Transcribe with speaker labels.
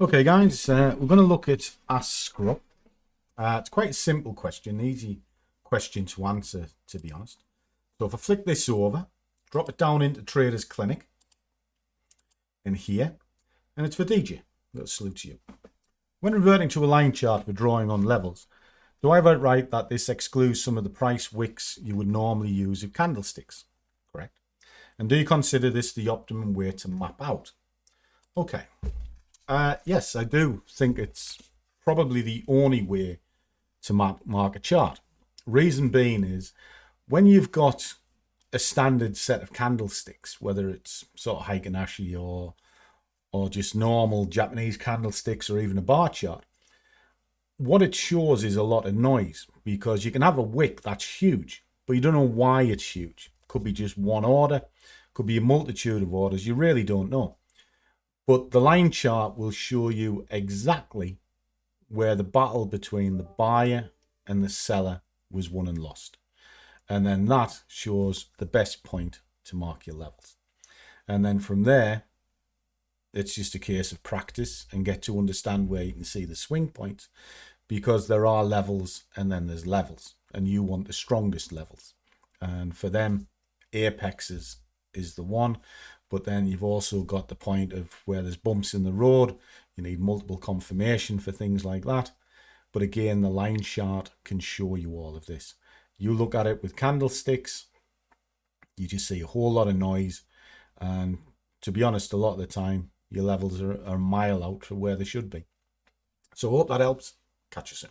Speaker 1: Okay guys, we're going to look at Ask Scruff. It's quite a simple question, easy question to answer, to be honest. So if I flick this over, drop it down into Traders Clinic in here, and it's for DJ. That'll salute to you. When reverting to a line chart for drawing on levels, do I have it right that this excludes some of the price wicks you would normally use with candlesticks? Correct. And do you consider this the optimum way to map out? Okay. Yes, I do think it's probably the only way to mark a chart. Reason being is when you've got a standard set of candlesticks, whether it's sort of Heikin-Ashi or just normal Japanese candlesticks or even a bar chart, what it shows is a lot of noise, because you can have a wick that's huge, but you don't know why it's huge. Could be just one order, could be a multitude of orders, you really don't know. But the line chart will show you exactly where the battle between the buyer and the seller was won and lost. And then that shows the best point to mark your levels. And then from there, it's just a case of practice and get to understand where you can see the swing points, because there are levels and then there's levels, and you want the strongest levels. And for them, apexes is the one. But then you've also got the point of where there's bumps in the road. You need multiple confirmation for things like that. But again, the line chart can show you all of this. You look at it with candlesticks, you just see a whole lot of noise. And to be honest, a lot of the time, your levels are a mile out for where they should be. So I hope that helps. Catch you soon.